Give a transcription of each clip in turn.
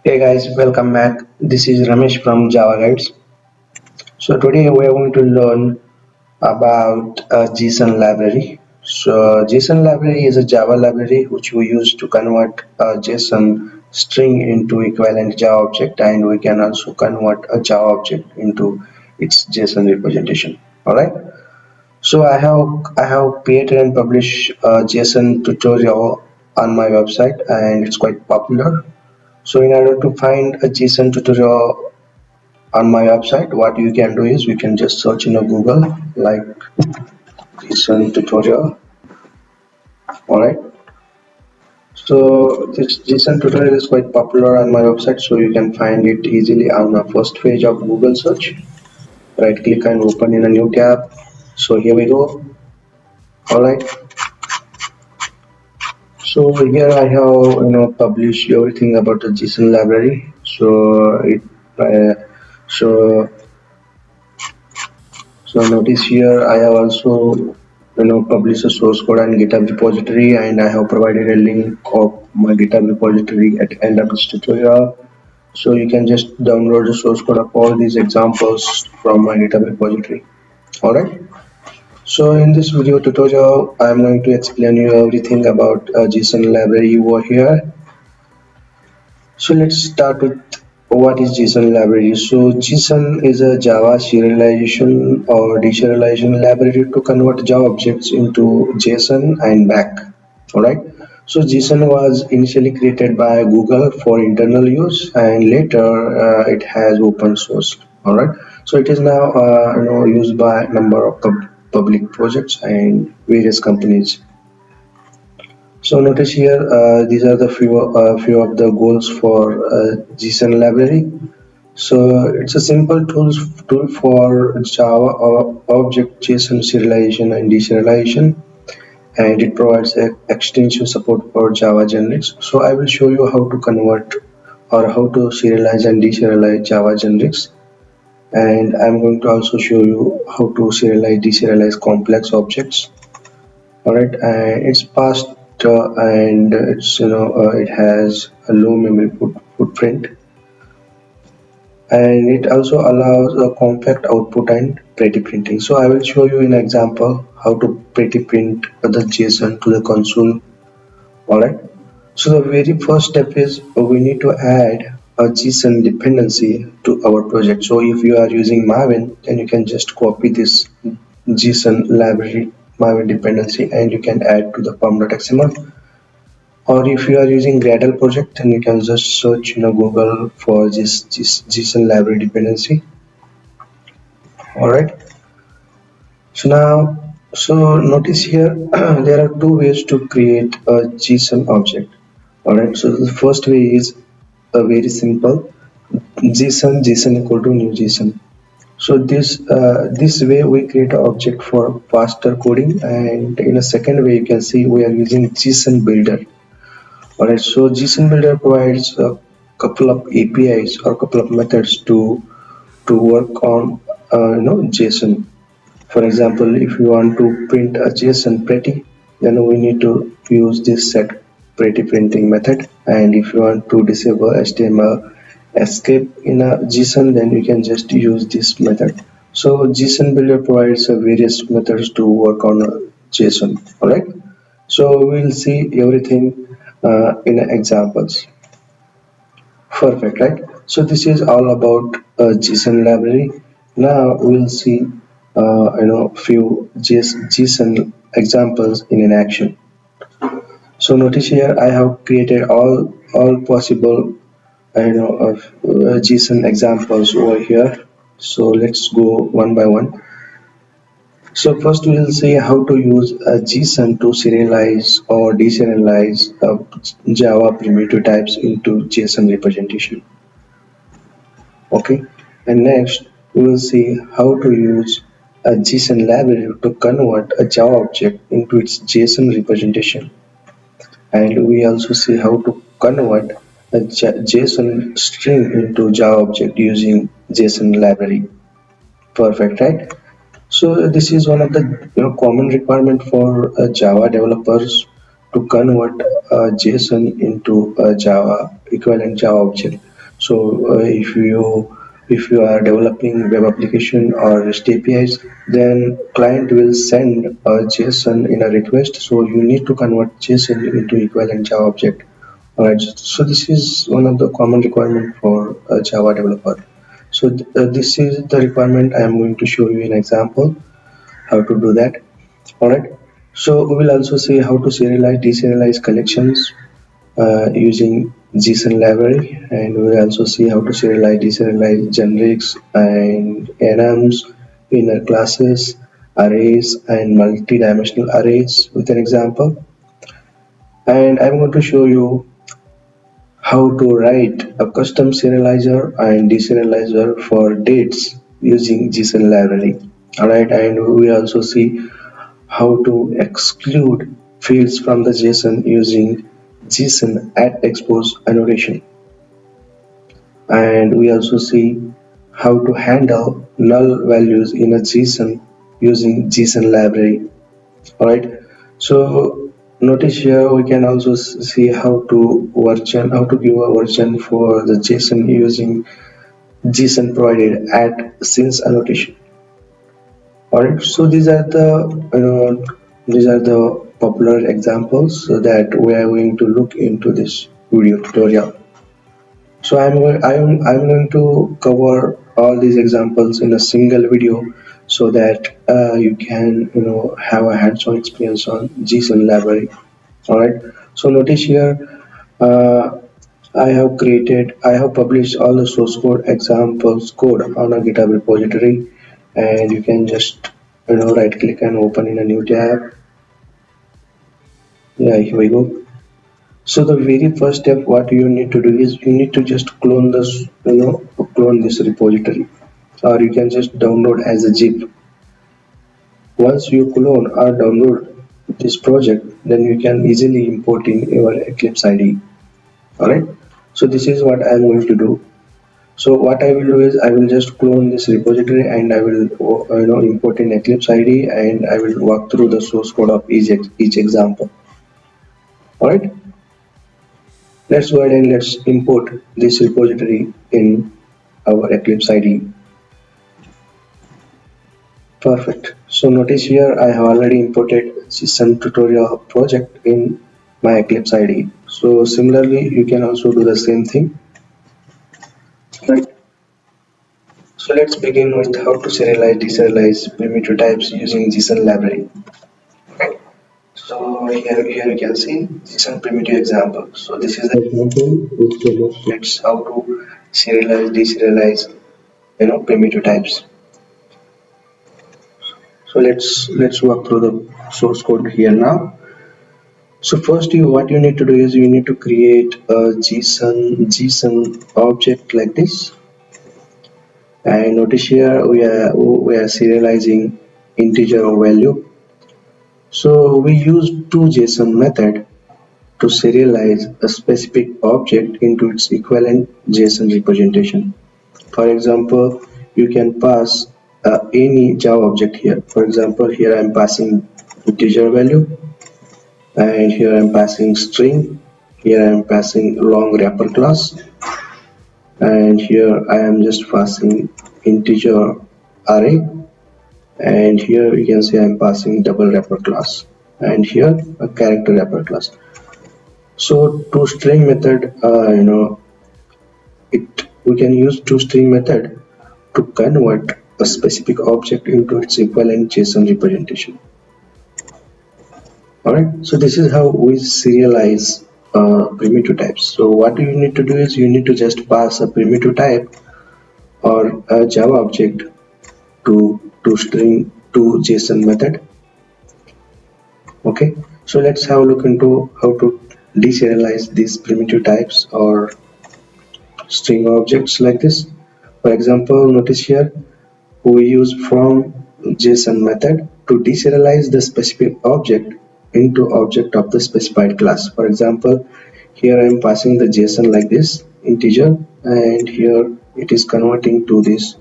Hey guys, welcome back. This is Ramesh from Java Guides. So today we are going to learn about JSON library. So JSON library is a Java library which we use to convert a JSON string into equivalent Java object, and we can also convert a Java object into its JSON representation. All right. So I have created and published a JSON tutorial on my website, and it's quite popular. So in order to find a JSON tutorial on my website, what you can do is we can just search in a Google like JSON tutorial. Alright. So this JSON tutorial is quite popular on my website, so you can find it easily on the first page of Google search. Right click and open in a new tab. So here we go. Alright. So here I have published everything about the JSON library. Uh, so So notice here I have also published a source code and GitHub repository, and I have provided a link of my GitHub repository at the end of this tutorial. So you can just download the source code of all these examples from my GitHub repository. Alright. So in this video tutorial I am going to explain you everything about JSON library over here. So let's start with what is JSON library. So JSON is a Java serialization or deserialization library to convert Java objects into JSON and back. Alright. So JSON was initially created by Google for internal use, and later it has open source. Alright. So it is now used by a number of public projects and various companies. So notice here, these are the few of the goals for JSON library. So it's a simple tool for Java object JSON serialization and deserialization, and it provides extensive support for Java generics. So I will show you how to convert or how to serialize and deserialize Java generics, and I'm going to also show you how to serialize deserialize complex objects. All right, and it's fast and it has a low memory footprint, and it also allows a compact output and pretty printing. So I will show you an example how to pretty print the JSON to the console. All right. So the very first step is we need to add a JSON dependency to our project. So if you are using Maven, then you can just copy this JSON library Maven dependency and you can add to the pom.xml. Or if you are using Gradle project, then you can just search Google for this JSON library dependency. All right. So notice here there are two ways to create a JSON object. All right. So the first way is very simple. JSON equal to new JSON. So this way we create an object for faster coding, and in a second way you can see we are using GsonBuilder. Alright, so GsonBuilder provides a couple of APIs or a couple of methods to work on JSON. For example, if you want to print a JSON pretty, then we need to use this set pretty printing method. And if you want to disable HTML escape in a JSON, then you can just use this method. So GsonBuilder provides various methods to work on JSON. Alright, so we'll see everything in examples. Perfect, right? So this is all about JSON library. Now we'll see few JSON examples in action. So notice here I have created all possible of JSON examples over here. So let's go one by one. So first we will see how to use a JSON to serialize or deserialize Java primitive types into JSON representation. Okay, and next we will see how to use a JSON library to convert a Java object into its JSON representation. And we also see how to convert a JSON string into Java object using JSON library. Perfect, right? So this is one of the common requirement for Java developers to convert JSON into a Java equivalent Java object. So if you are developing web application or REST APIs, then client will send a JSON in a request. So you need to convert JSON into equivalent Java object. Alright, so this is one of the common requirement for a Java developer. So this is the requirement. I am going to show you an example how to do that. Alright, so we will also see how to serialize, deserialize collections using JSON library, and we will also see how to serialize, deserialize generics and enums, inner classes, arrays, and multi-dimensional arrays with an example. And I'm going to show you how to write a custom serializer and deserializer for dates using JSON library. Alright, and we also see how to exclude fields from the JSON using JSON at expose annotation. And we also see how to handle null values in a JSON using JSON library. Alright, so notice here we can also see how to give a version for the JSON using JSON provided at since annotation. Alright, so these are the popular examples that we are going to look into this video tutorial. So I'm going to cover all these examples in a single video so that you can have a hands-on experience on JSON library. Alright, so notice here uh, I have published all the source code examples code on a GitHub repository, and you can just right click and open in a new tab. Yeah, here we go. So the very first step what you need to do is you need to just clone this repository, or you can just download as a zip. Once you clone or download this project, then you can easily import in your Eclipse Ide. Alright, so this is what I am going to do. So what I will do is I will just clone this repository and I will import in Eclipse Ide, and I will walk through the source code of each example. Alright, let's go ahead and let's import this repository in our Eclipse Ide. Perfect. So notice here I have already imported JSON tutorial project in my Eclipse Ide. So similarly you can also do the same thing. Right. So let's begin with how to serialize, deserialize primitive types using JSON library. Right. So here you can see JSON primitive example. So this is the example which demonstrates how to serialize, deserialize primitive types. So let's walk through the source code here now. So first what you need to do is you need to create a JSON object like this, and notice here we are serializing integer or value. So we use two JSON method to serialize a specific object into its equivalent JSON representation. For example, you can pass any Java object here. For example, here I am passing integer value, and here I am passing string, here I am passing long wrapper class, and here I am just passing integer array, and here you can see I am passing double wrapper class, and here a character wrapper class. So toString method, we can use toString method to convert a specific object into its equivalent JSON representation. Alright, so this is how we serialize primitive types. So what you need to do is you need to just pass a primitive type or a Java object to string to JSON method. Okay, so let's have a look into how to deserialize these primitive types or string objects like this. For example, notice here we use from JSON method to deserialize the specific object into object of the specified class. For example, here I am passing the JSON like this integer, and here it is converting to this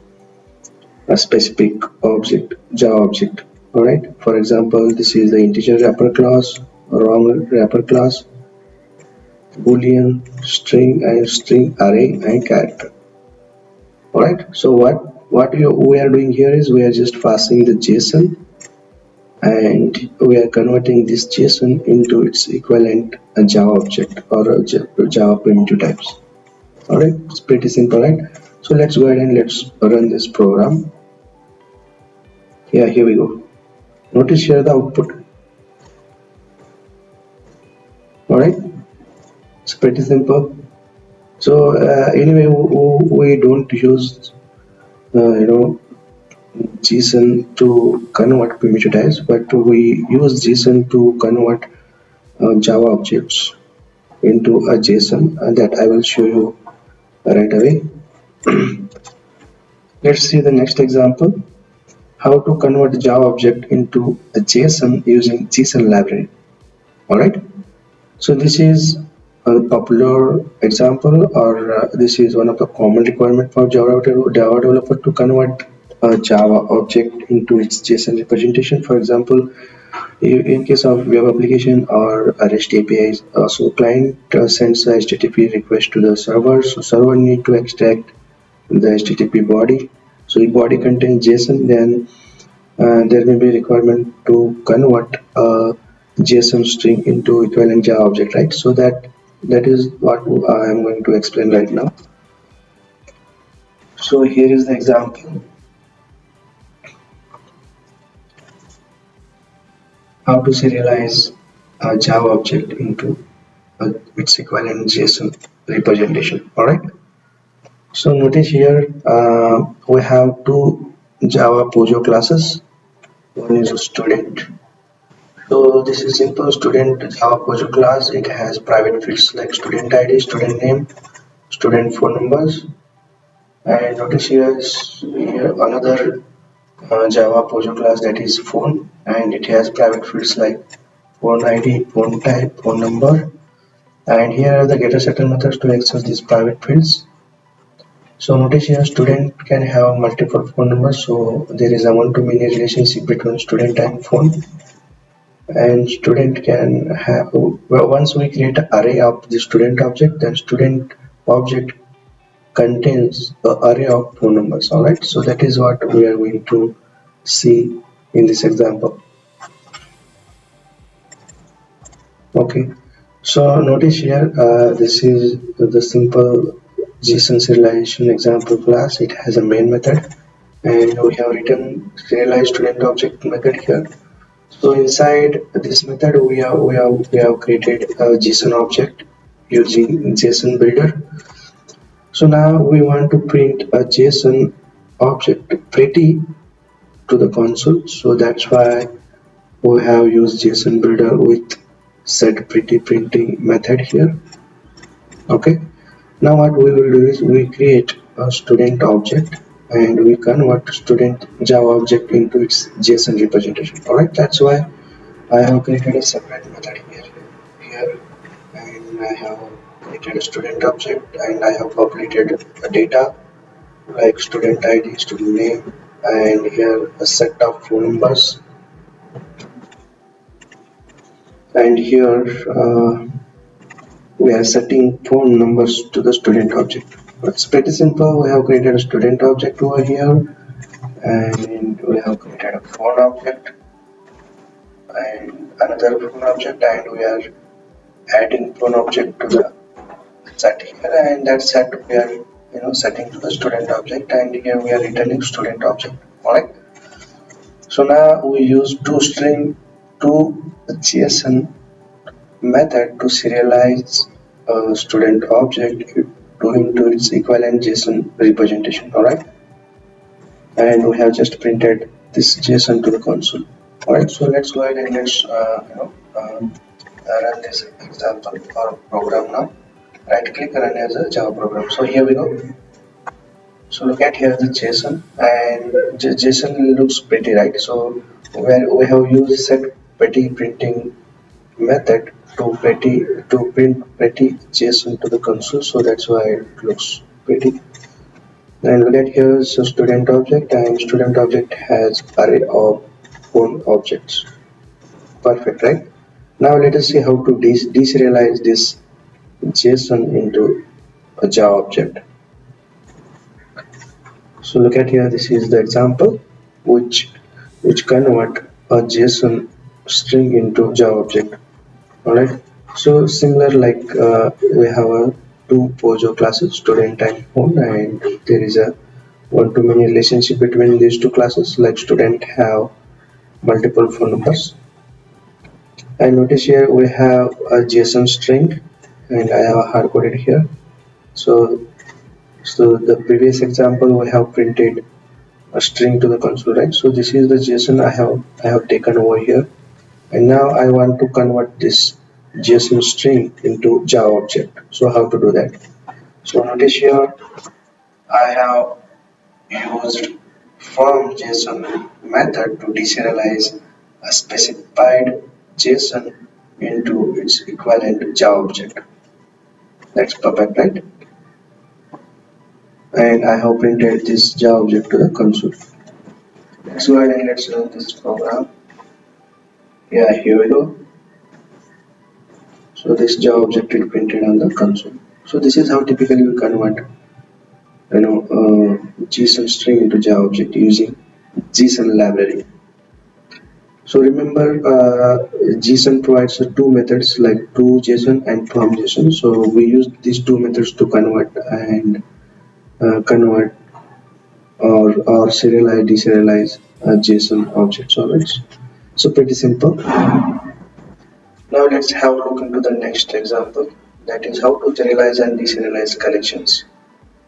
a specific object, Java object. Alright, for example, this is the integer wrapper class, wrong wrapper class, boolean, string, and string array and character. Alright, so we are doing here is we are just passing the JSON, and we are converting this JSON into its equivalent a Java object or a Java primitive types. Alright, it's pretty simple, right? So let's go ahead and let's run this program. Yeah, here we go. Notice here the output. Alright, it's pretty simple. So anyway, we don't use JSON to convert primitive types, but we use JSON to convert Java objects into a JSON, that I will show you right away. Let's see the next example. How to convert Java object into a JSON using JSON library. Alright. So this is a popular example, or this is one of the common requirement for Java developer to convert a Java object into its JSON representation. For example, in case of web application or REST APIs, so client sends a HTTP request to the server. So server need to extract the HTTP body. So if body contains JSON, then there may be requirement to convert a JSON string into equivalent Java object, right? So that is what I am going to explain right now. So here is the example. How to serialize a Java object into its equivalent JSON representation. All right. So notice here we have two Java Pojo classes. One is a student. So this is simple student Java Pojo class. It has private fields like student ID, student name, student phone numbers. And notice here another Java Pojo class, that is phone, and it has private fields like phone ID, phone type, phone number. And here are the getter setter methods to access these private fields. So notice here student can have multiple phone numbers, so there is a one-to-many relationship between student and phone. And student can have, well, once we create an array of the student object, then student object contains an array of phone numbers. All right, so that is what we are going to see in this example. Okay, so notice here this is the simple JSON serialization example class. It has a main method, and we have written serialize student object method here. So inside this method we have created a JSON object using JSON builder. So now we want to print a JSON object pretty to the console. So that's why we have used JSON builder with set pretty printing method here. Okay. Now what we will do is we create a student object and we convert student Java object into its JSON representation. Alright, that's why I have created a separate method here, and I have created a student object, and I have populated a data like student ID, student name, and here a set of phone numbers, and here we are setting phone numbers to the student object. It's pretty simple. We have created a student object over here, and we have created a phone object and another phone object, and we are adding phone object to the set here, and that set we are setting to the student object, and here we are returning student object. All right. So now we use to JSON method to serialize a student object into its equivalent JSON representation. All right, and we have just printed this JSON to the console. All right, so let's go ahead and let's run this example or program now. Right click, run as a Java program. So here we go. So look at here the JSON, and JSON looks pretty, right? So where we have used set pretty printing method to print pretty JSON to the console, so that's why it looks pretty. And look at here is a student object, and student object has array of phone objects. Perfect, right? Now let us see how to deserialize this JSON into a Java object. So look at here, this is the example which convert a JSON string into Java object. Alright. So similar like we have a two Pojo classes, student and phone, and there is a one-to-many relationship between these two classes. Like student have multiple phone numbers. And notice here we have a JSON string, and I have hard coded here. So the previous example we have printed a string to the console, right? So this is the JSON I have taken over here, and now I want to convert this JSON string into Java object. So how to do that? So notice here I have used from JSON method to deserialize a specified JSON into its equivalent Java object. That's perfect, right? And I have printed this Java object to the console. Let's go ahead and let's run this program. Yeah, here we go. So this Java object is printed on the console. So this is how typically we convert, JSON string into Java object using JSON library. So remember, JSON provides two methods like toJSON and fromJSON. So we use these two methods to convert or serialize, deserialize JSON objects. Alright. So pretty simple. Now let's have a look into the next example. That is how to serialize and deserialize collections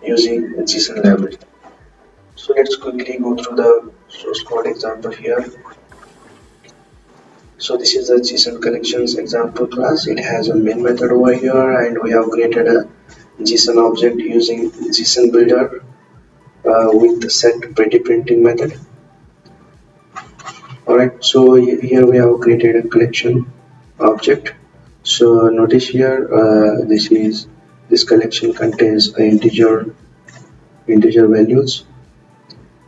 using JSON library. So let's quickly go through the source code example here. So this is the JSON collections example class. It has a main method over here, and we have created a JSON object using GsonBuilder with the set pretty printing method. Alright, so here we have created a collection object. So notice here, this collection contains integer values.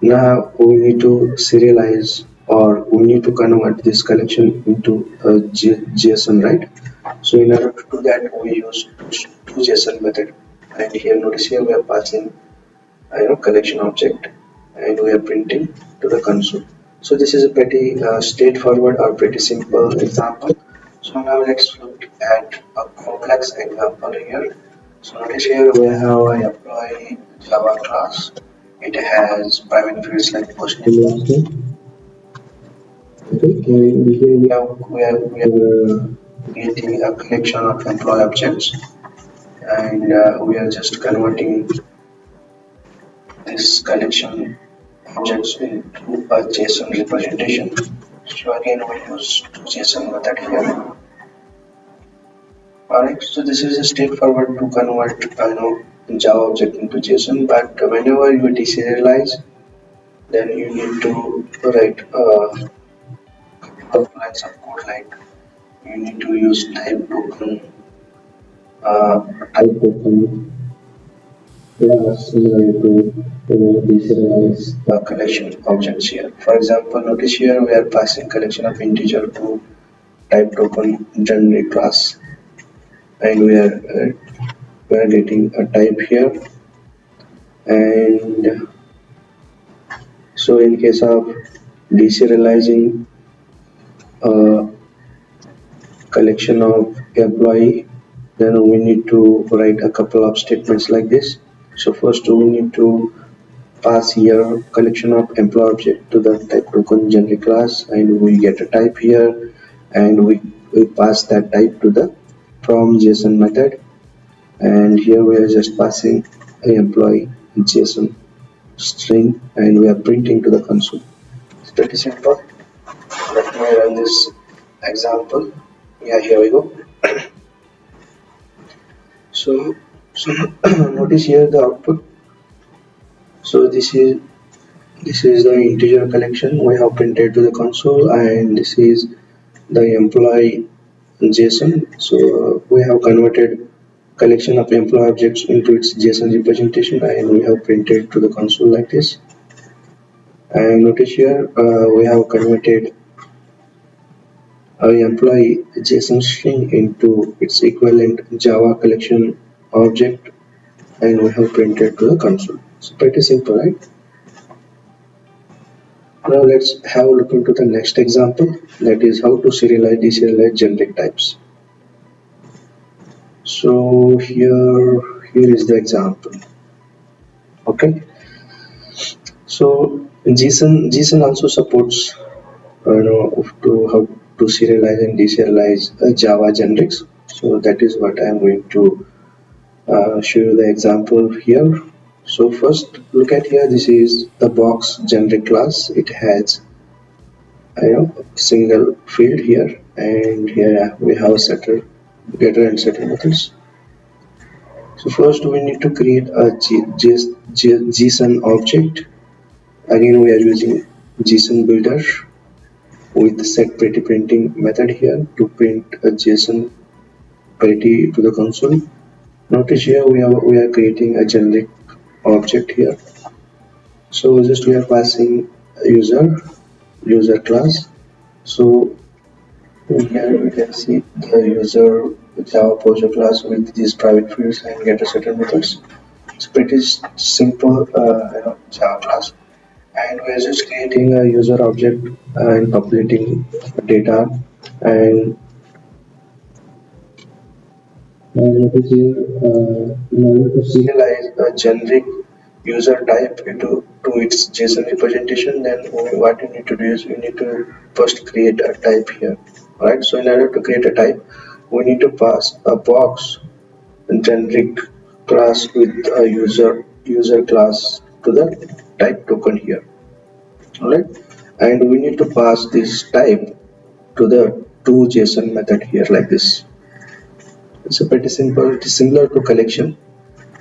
Now we need to serialize, or we need to convert this collection into a JSON, right? So in order to do that, we use toJSON method. And here, notice here we are passing collection object, and we are printing to the console. So this is a pretty straightforward or pretty simple example. So now let's look at a complex example here. So notice here we have an employee Java class. It has private fields like first name, last name. Okay, and here we are creating a collection of employee objects, and we are just converting this collection objects into a JSON representation. So again we use JSON method here. Alright, so this is a straightforward to convert Java object into JSON, but whenever you deserialize, then you need to write a couple of lines of code, like you need to use type token similar to deserialize the collection objects here. For example, notice here we are passing collection of integer to type token generic class, and we are getting a type here. And so in case of deserializing a collection of employee, then we need to write a couple of statements like this. So first we need to pass here collection of employee object to the type token generic class, and we get a type here, and we pass that type to the from JSON method, and here we are just passing a employee JSON string, and we are printing to the console. It's pretty simple. Let me run this example. Yeah, here we go. So notice here the output. So this is the integer collection we have printed to the console, and this is the employee JSON. So we have converted collection of employee objects into its JSON representation, and we have printed to the console like this. And notice here we have converted I employ JSON string into its equivalent Java collection object, and we have printed to the console. It's pretty simple, right? Now let's have a look into the next example, that is how to serialize deserialize generic types. So here is the example. Okay. So JSON also supports to how to serialize and deserialize Java generics. So that is what I am going to show you the example here. So first look at here, this is the box generic class. It has single field here, and here we have setter, getter and setter methods. So first we need to create a JSON object. Again we are using GsonBuilder with set pretty printing method here to print a JSON pretty to the console. Notice here we are creating a generic object here. So just we are passing user class. So here we can see the user Java project class with these private fields and getter setter methods. It's pretty simple Java class, and we're just creating a user object and populating data, and what is here in order to serialize a generic user type into to its JSON representation. Then what you need to do is you need to first create a type here, right? So in order to create a type, we need to pass a box generic class with a user class to the type token here, alright? And we need to pass this type to the toJSON method here like this. It's a pretty simple. It is similar to collection.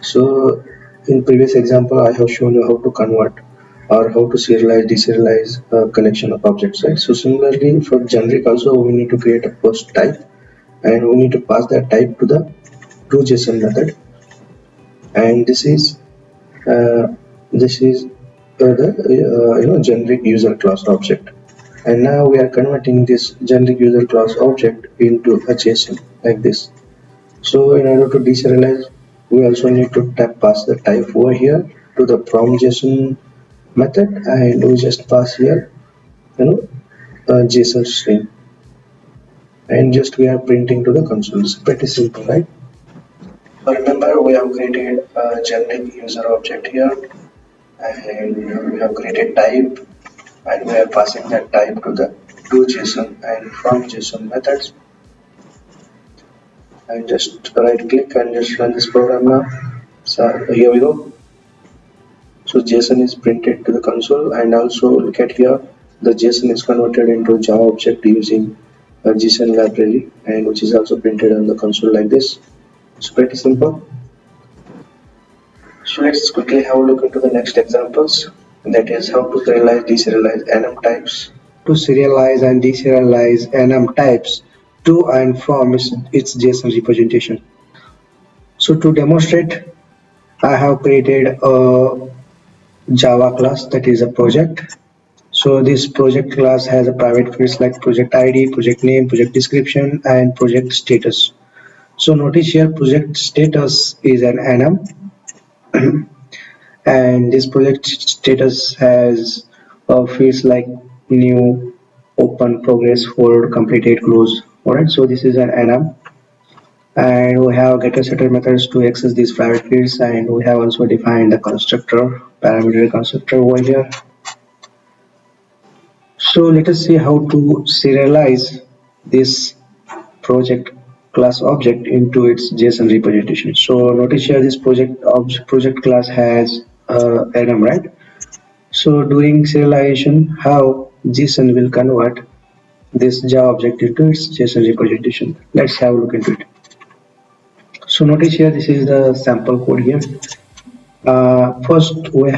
So in previous example I have shown you how to convert or how to serialize deserialize a collection of objects, right? So similarly for generic also we need to create a first type, and we need to pass that type to the toJSON method, and uh, this is the generic user class object. And now we are converting this generic user class object into a JSON like this. So in order to deserialize, we also need to pass the type over here to the from JSON method, and we just pass here a JSON string, and just we are printing to the console. It's pretty simple, right? So remember we have created a generic user object here, and we have created type, and we are passing that type to the to JSON and from JSON methods, and just right click and just run this program now. So here we go. So JSON is printed to the console, and also look at here, the JSON is converted into Java object using a JSON library, and which is also printed on the console like this. It's pretty simple. So let's quickly have a look into the next examples, that is how to serialize deserialize enum types. To serialize and deserialize enum types to and from its JSON representation. So to demonstrate, I have created a Java class, that is a project. So this project class has a private fields like project ID, project name, project description, and project status. So notice here project status is an enum, and this project status has fields like new, open, progress, hold, completed, close. Alright, so this is an enum, and we have getter setter methods to access these private fields, and we have also defined the constructor, parameter constructor over here. So let us see how to serialize this project class object into its JSON representation. So notice here this project class has enum, right? So during serialization, how JSON will convert this Java object into its JSON representation. Let's have a look into it. So notice here this is the sample code here. First, we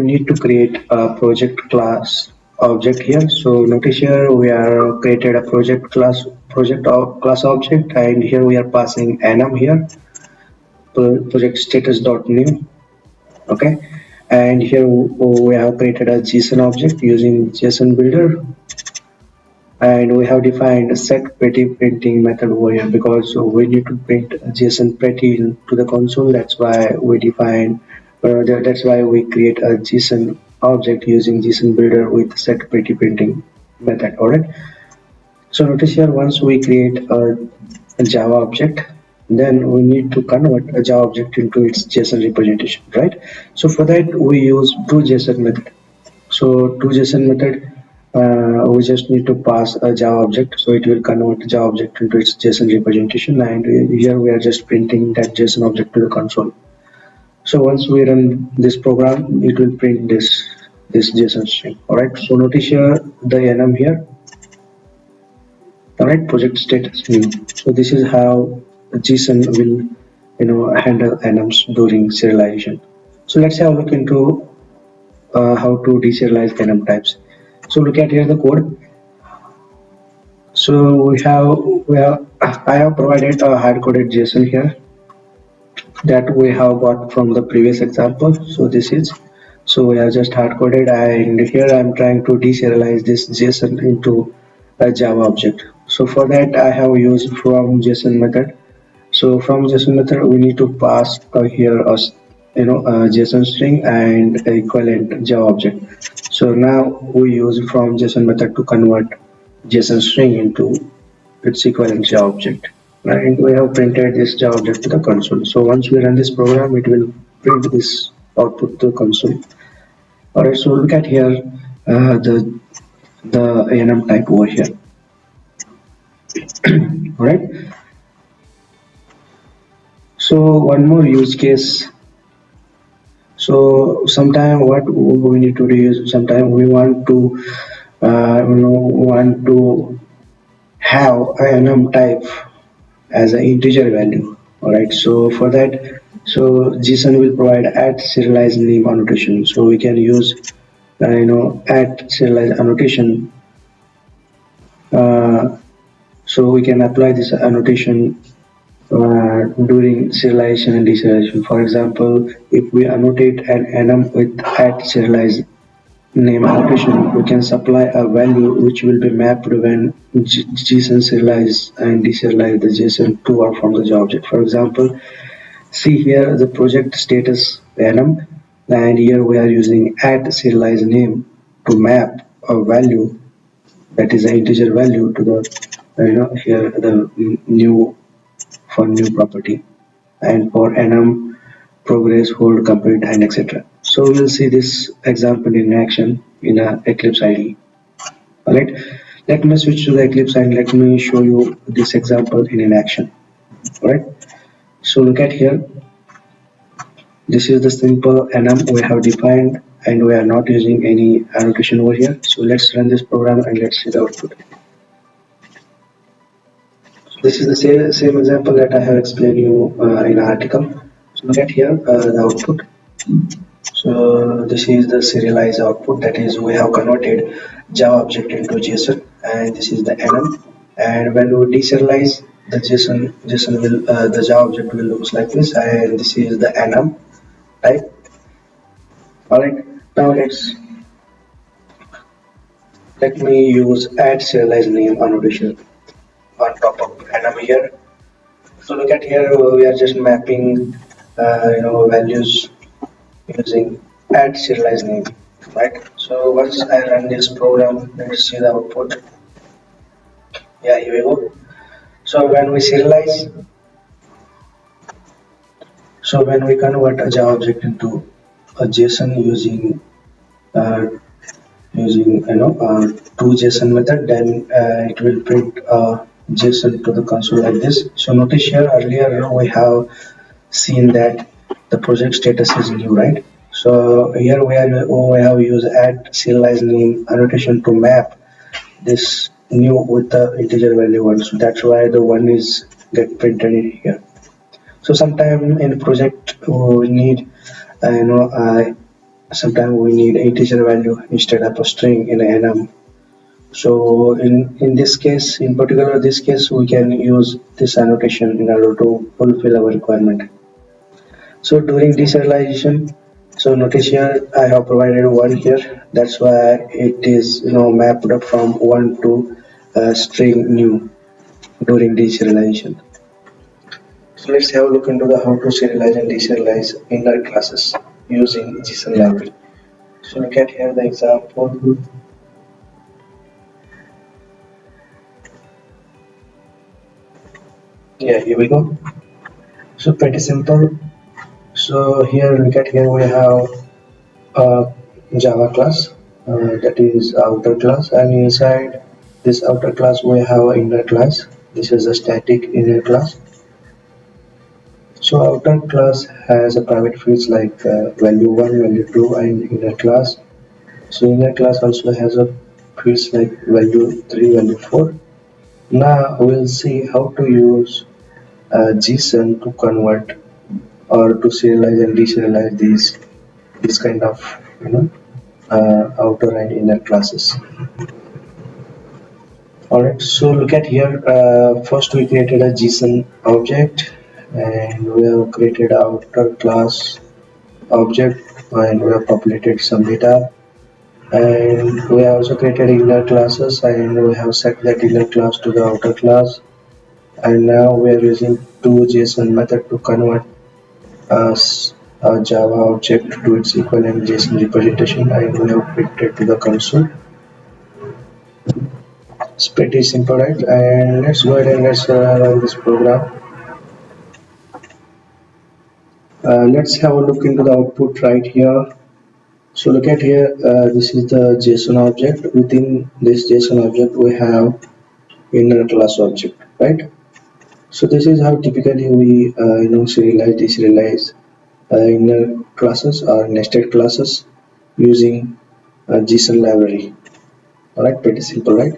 need to create a project class object here. So notice here we are created a class object, and here we are passing enum here, project status dot new. Okay, and here we have created a JSON object using JSON builder. and we have defined a set pretty printing method over here because we need to print JSON pretty to the console. That's why we define that's why we create a JSON object using JSON builder with set pretty printing method. Alright, so notice here, once we create a Java object, then we need to convert a Java object into its JSON representation, right? So for that we use toJSON method. So toJSON method, we just need to pass a Java object, so it will convert Java object into its JSON representation, and here we are just printing that JSON object to the console. So once we run this program, it will print this JSON string. All right. So notice here the enum here. All right. Project status new. So this is how JSON will handle enums during serialization. So let's have a look into how to deserialize enum types. So look at here the code. So we have I have provided a hard-coded JSON here that we have got from the previous example. So this is, so we have just hard-coded, and here I'm trying to deserialize this JSON into a Java object. So for that I have used from JSON method. So from JSON method we need to pass here a JSON string and equivalent Java object. So now we use from JSON method to convert JSON string into its equivalent Java object, and we have printed this Java object to the console. So once we run this program, it will print this output to the console. Alright, so look at here the enum type over here. Alright, so one more use case. So sometime what we need to do is, sometime we want to have an enum type as an integer value. Alright, so for that, so JSON will provide at serialize name annotation. So we can use at serialize annotation. So we can apply this annotation during serialization and deserialization. For example, if we annotate an enum with at serialize name annotation, we can supply a value which will be mapped when JSON serialize and deserialize the JSON to or from the Java object. For example, see here the project status enum, and here we are using add serialize name to map a value that is an integer value to the here the new for new property, and for enum progress, hold, complete, and etc. So we'll see this example in action in a Eclipse Ide. Alright, let me switch to the Eclipse and let me show you this example in an action. Alright, so look at here. This is the simple enum we have defined, and we are not using any annotation over here. So let's run this program and let's see the output. So this is the same example that I have explained you in an article. So look at here the output. So this is the serialize output, that is we have converted Java object into JSON, and this is the enum. And when we deserialize the JSON will the Java object will looks like this, and this is the enum type. Alright, now let me use add serialize name annotation on top of enum here. So look at here, we are just mapping values using add serialize name, right? So once I run this program, let's see the output. Yeah, here we go. So when we serialize, so when we convert a Java object into a JSON using uh, toJSON method, then it will print JSON to the console like this. So notice here earlier we have seen that the project status is new, right? So here we have used add serialize name annotation to map this new with the integer value one. So that's why the one is get printed in here. So sometime in project we need sometimes we need integer value instead of a string in enum. So in this case, in particular this case, we can use this annotation in order to fulfill our requirement. So during deserialization, so notice here I have provided one here. That's why it is mapped up from one to string new during deserialization. So let's have a look into the how to serialize and deserialize inner classes using JSON library. So look at here the example. Yeah, here we go. So pretty simple. So here look at here we have a Java class that is outer class, and inside this outer class we have an inner class. This is a static inner class. So outer class has a private fields like value 1, value 2 and inner class. So inner class also has a fields like value 3, value 4. Now we'll see how to use JSON to convert or to serialize and deserialize these this kind of you know outer and inner classes. Alright, so look at here. First we created a JSON object, and we have created outer class object, and we have populated some data, and we have also created inner classes, and we have set that inner class to the outer class, and now we are using two JSON method to convert a Java object to its equivalent JSON representation, and we have printed to the console. It's pretty simple, right? And let's go ahead and let's run this program. Let's have a look into the output right here. So look at here, this is the JSON object. Within this JSON object we have inner class object, right? So this is how typically we serialize, deserialize inner classes or nested classes using JSON library. Alright, pretty simple, right?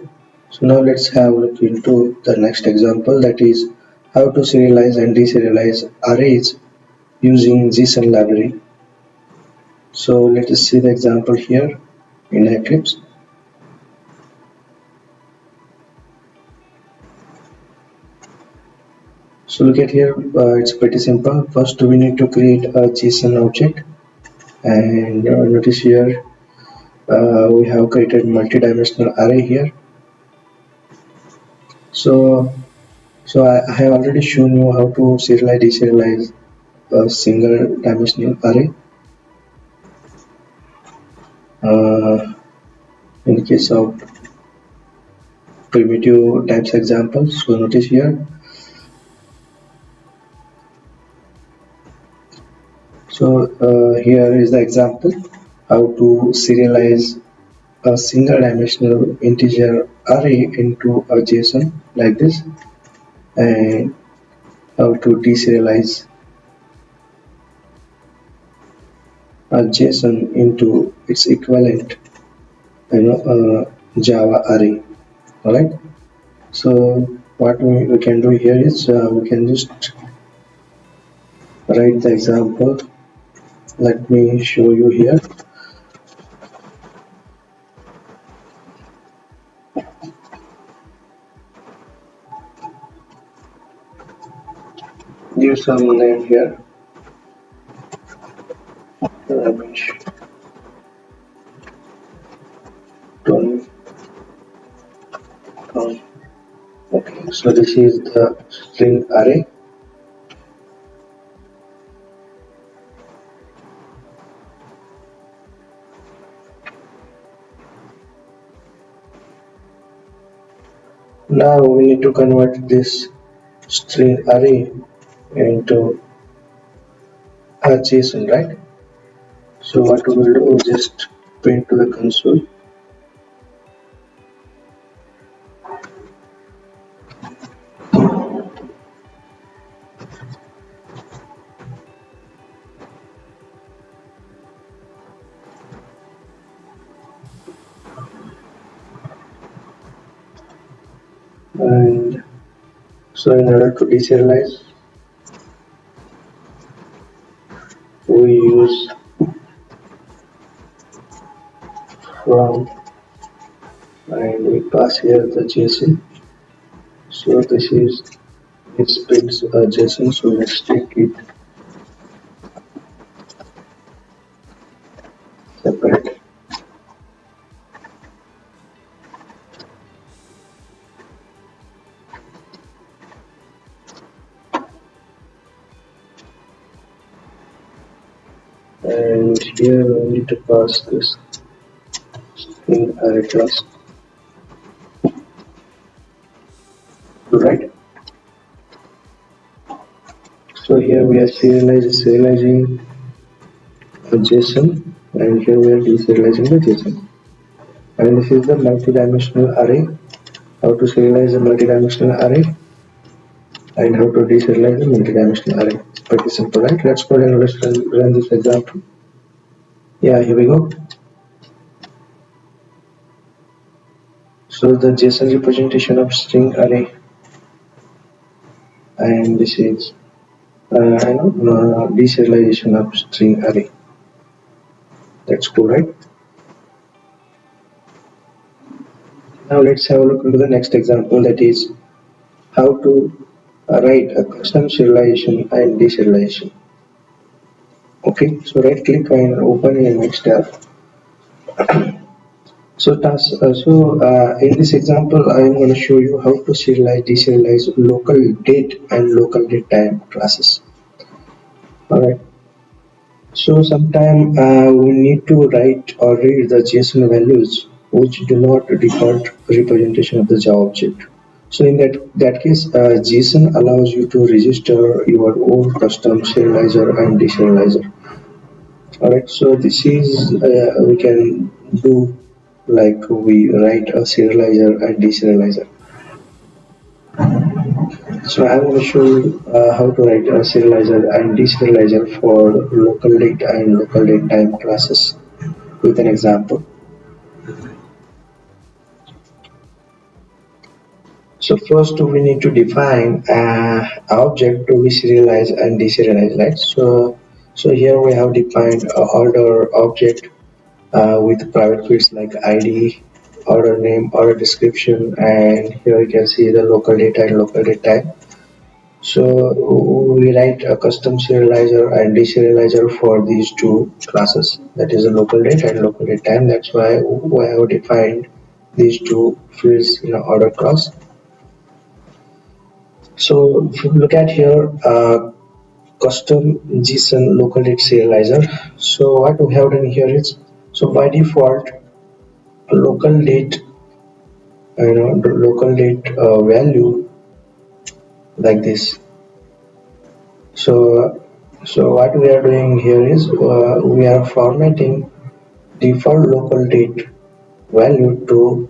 So now let's have a look into the next example, that is how to serialize and deserialize arrays using JSON library. So let us see the example here in Eclipse. So look at here, it's pretty simple. First we need to create a JSON object, and notice here we have created multi-dimensional array here. So I have already shown you how to serialize, deserialize a single dimensional array. Uh, in the case of primitive types example, so notice here. So here is the example how to serialize a single dimensional integer array into a JSON like this, and how to deserialize a JSON into its equivalent Java array. Alright, so what we can do here is we can just write the example. Let me show you here. Give some name here. Ramesh, Tony, Tom. Okay, so this is the string array. Now we need to convert this string array into a JSON, right? So what we will do is just print to the console. And so in order to deserialize, we use from, and we pass here the JSON. So this is it prints a JSON. So let's take it separate. and here we need to pass this in array class, right? So here we are serializing the JSON, and here we are deserializing the JSON. And this is the multi-dimensional array. How to serialize a multi-dimensional array and how to deserialize a multi-dimensional array. It's pretty simple, right? Let's go and let's run this example. Yeah, here we go. So the JSON representation of string array, and this is deserialization of string array. That's cool, right? Now let's have a look into the next example, that is how to write a custom serialization and deserialization. Okay, so right click and open a next tab. In this example, I am going to show you how to serialize, deserialize local date and local date time classes. Alright, so sometime we need to write or read the JSON values which do not default representation of the Java object. So in that case, JSON allows you to register your own custom serializer and deserializer. Alright, so this is we can do like we write a serializer and deserializer. So I'm going to show you how to write a serializer and deserializer for local date and local date time classes with an example. So first we need to define an object to be serialized and deserialized, right? So here we have defined a order object with private fields like ID, order name, order description, and here you can see the local data and local date time. So we write a custom serializer and deserializer for these two classes, that is the local date and local date time. That's why we have defined these two fields in an order class. So if you look at here, custom JSON local date serializer. So what we have done here is, so by default, local date, the local date value like this. So what we are doing here is we are formatting default local date value to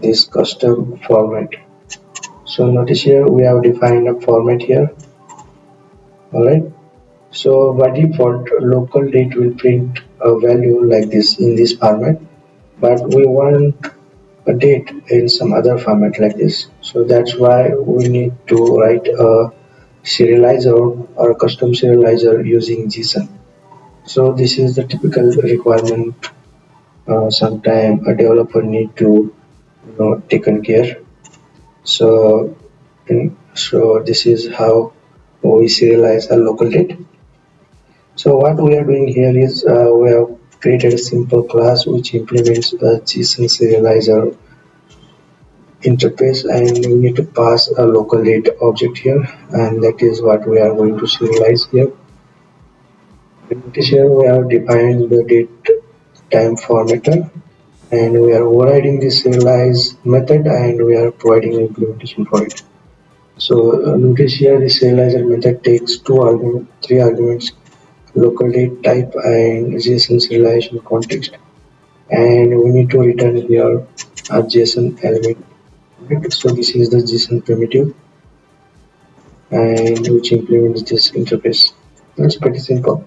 this custom format. So notice here we have defined a format here. Alright. So by default, local date will print a value like this in this format, but we want a date in some other format like this. So that's why we need to write a serializer or a custom serializer using JSON. So this is the typical requirement. Sometime a developer need to taken care. So this is how we serialize a local date. So what we are doing here is we have created a simple class which implements a JSON serializer interface, and we need to pass a local date object here, and that is what we are going to serialize here. In this here we have defined the date time formatter, and we are overriding the serialize method, and we are providing implementation for it. So notice here the serializer method takes three arguments: local date type and JSON serialization context, and we need to return here a JSON element. Right? So this is the JSON primitive, and which implements this interface. That's pretty simple.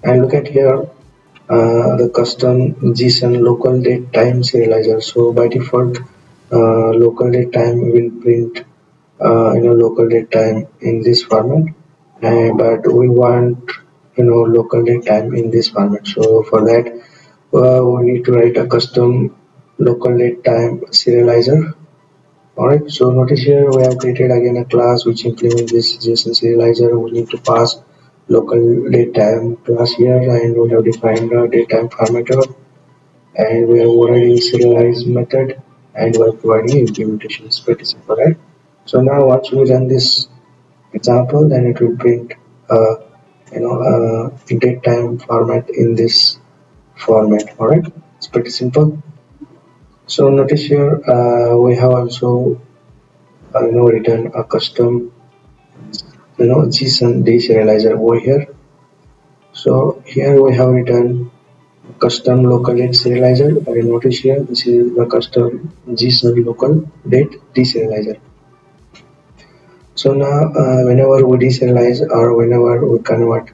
And look at here the custom JSON local date time serializer. So by default, local date time will print local date time in this format, but we want local date time in this format. So for that, we need to write a custom local date time serializer. Alright, so notice here we have created again a class which implements this JSON serializer. We need to pass local datetime class here, and we have defined a datetime formatter, and we have already serialized method, and we are providing implementation. It's pretty simple, right? So now once we run this example, then it will print a date time format in this format. All right, it's pretty simple. So notice here we have also written a custom JSON deserializer over here. So here we have written custom local date serializer. Notice here this is the custom JSON local date deserializer. So now whenever we deserialize or whenever we convert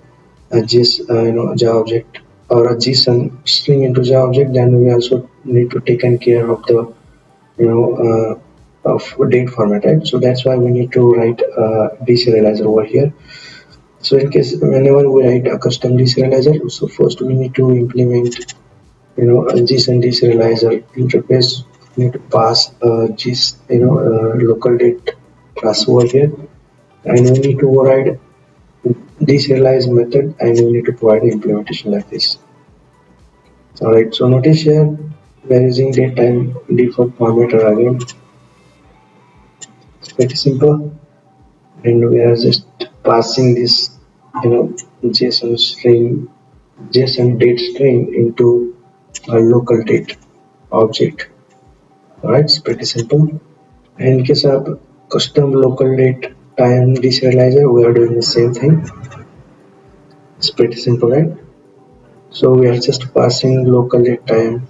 a Java object or a JSON string into Java object, then we also need to take care of the of date format, right? So that's why we need to write deserializer over here. So in case whenever we write a custom deserializer, so first we need to implement a JSON deserializer interface. We need to pass local date class over here, and we need to override deserialize method, and we need to provide the implementation like this. Alright, so notice here we are using datetime default formatter again. It's pretty simple, and we are just passing this JSON string, JSON date string into a local date object. Alright, it's pretty simple. And in case of custom local date time deserializer, we are doing the same thing. It's pretty simple, right? So we are just passing local date time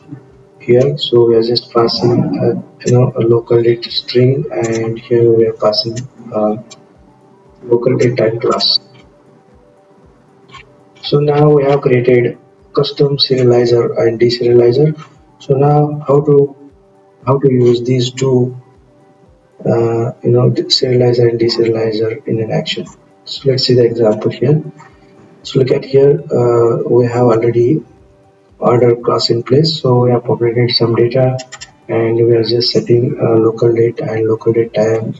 here. So we are just passing a local date string, and here we are passing local date time class. So now we have created custom serializer and deserializer. So now how to use these two serializer and deserializer in an action. So let's see the example here. So look at here, we have already order class in place. So we have populated some data, and we are just setting local date and local date time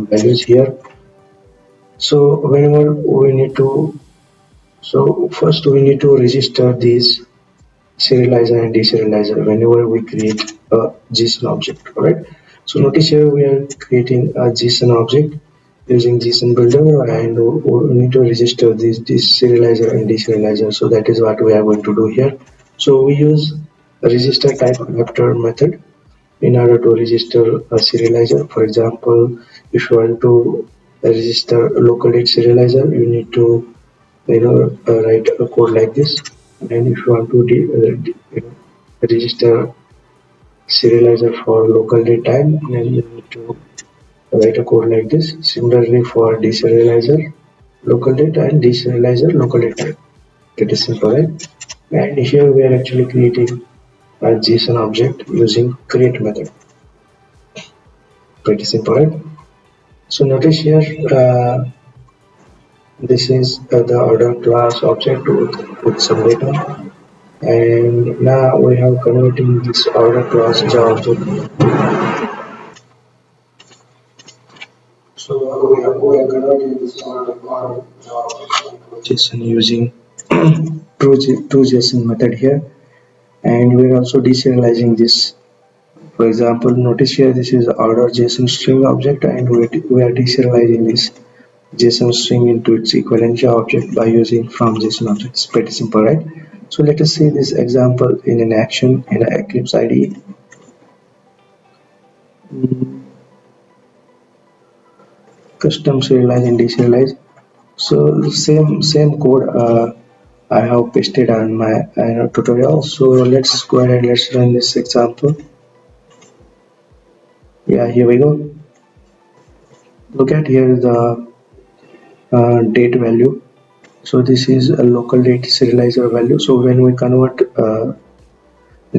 values here. So whenever we need to, so first we need to register these serializer and deserializer whenever we create a JSON object. All right. So notice here we are creating a JSON object using JSONBuilder, and we need to register this serializer and deserializer. So that is what we are going to do here. So we use a register type after method in order to register a serializer. For example, if you want to register a local date serializer, you need to write a code like this. And if you want to register serializer for local date time, then you need to write a code like this. Similarly for deserializer local date and deserializer local date time. It is simple, right? And here we are actually creating a JSON object using create method. Pretty simple, right? So notice here this is the order class object with some data, and now we have converting this order class Java object. So we are converting this order Java object JSON using true JSON method here, and we are also deserializing this. For example, notice here this is order JSON string object, and we are deserializing this JSON string into its equivalent Java object by using from JSON object. It's pretty simple, right? So let us see this example in an action in an Eclipse Ide. Custom serialize and deserialize. So same code I have pasted on my tutorial. So let's go ahead and let's run this example. Yeah, here we go. Look at here the date value. So this is a local date serializer value. So when we convert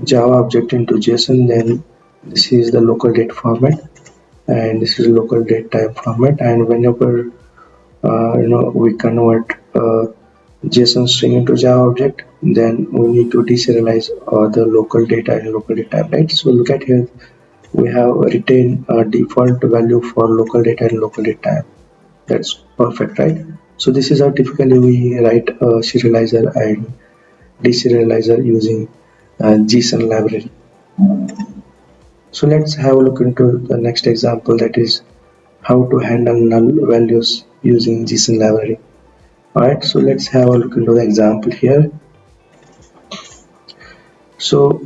Java object into JSON, then this is the local date format, and this is local date time format. And whenever we convert JSON string into Java object, then we need to deserialize the local data and local date time, right? So look at here, we have retained a default value for local data and local date time. That's perfect, right? So this is how typically we write a serializer and deserializer using JSON library. So let's have a look into the next example, that is how to handle null values using JSON library. Alright, so let's have a look into the example here. So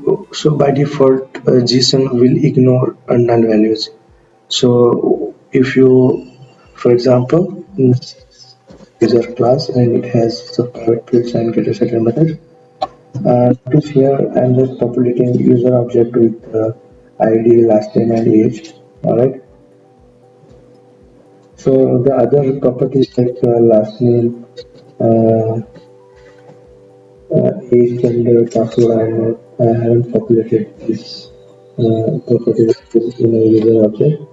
by default, JSON will ignore null values. So if you, for example, in user class and it has the private fields and get a setter method. Notice here I'm just populating user object with ID, last name, and age. Alright. So the other properties like last name, uh, age, gender, password, I haven't populated this property in a user object.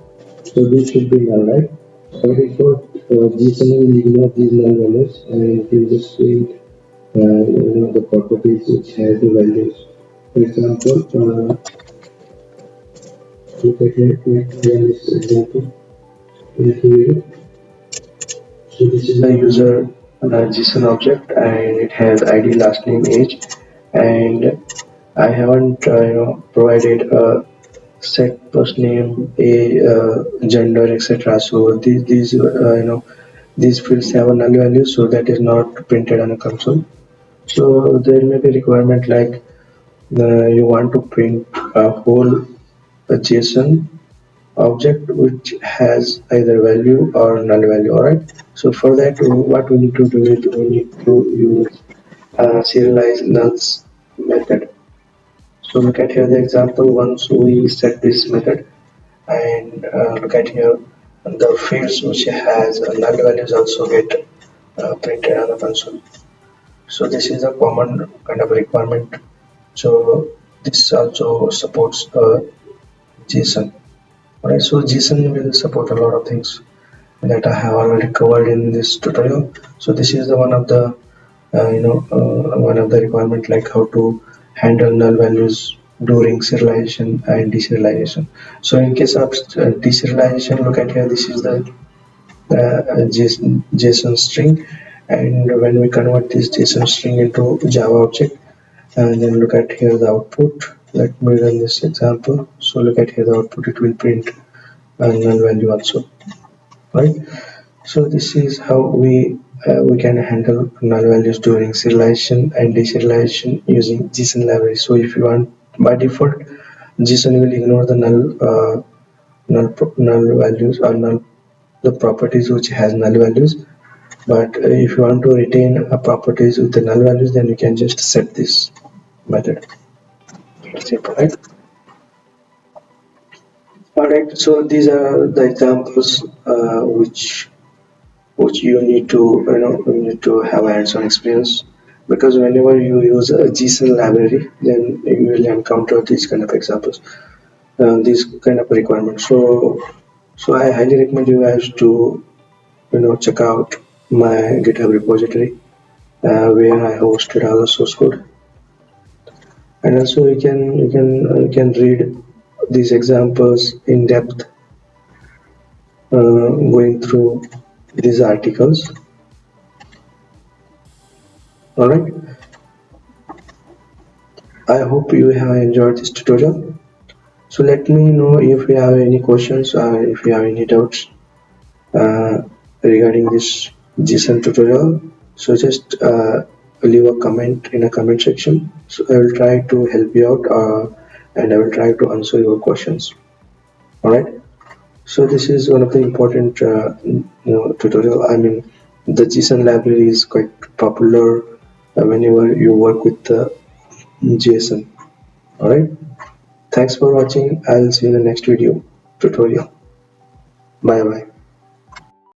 So this should be null, right? By default, JSON will ignore these null values and it will just print the properties which has the values. For example, look at here, let's run this example. Here, so this is a user JSON object and it has ID, last name, age, and I haven't provided a set first name, a gender, etc. So these fields have a null value, so that is not printed on a console. So there may be requirement like you want to print a whole JSON object which has either value or null value. Alright. So for that, what we need to do is we need to use serialize nulls method. So look at here the example. Once we set this method and look at here the fields which has null values also get printed on the console. So this is a common kind of requirement. So this also supports JSON. Alright, so JSON will support a lot of things that I have already covered in this tutorial. So this is the one of the one of the requirement like how to handle null values during serialization and deserialization. So in case of deserialization, look at here. This is the JSON string, and when we convert this JSON string into Java object, and then look at here the output. Let me run this example. So look at here the output. It will print a null value also, right? So this is how we can handle null values during serialization and deserialization using JSON library. So if you want, by default, JSON will ignore the null values or null the properties which has null values. But if you want to retain a properties with the null values, then you can just set this method. That's it, right? All right. So these are the examples which you need to you need to have hands-on experience, because whenever you use a JSON library, then you will encounter these kind of examples, these kind of requirements. So I highly recommend you guys to check out my GitHub repository where I hosted all the source code, and also you can read these examples in depth, going through these articles. All right. I hope you have enjoyed this tutorial. So let me know if you have any questions or if you have any doubts uh, regarding this JSON tutorial. So just leave a comment in a comment section. So I will try to help you out and I will try to answer your questions. All right. So this is one of the important tutorial. I mean, the JSON library is quite popular whenever you work with the JSON. All right. Thanks for watching. I'll see you in the next video tutorial. Bye bye.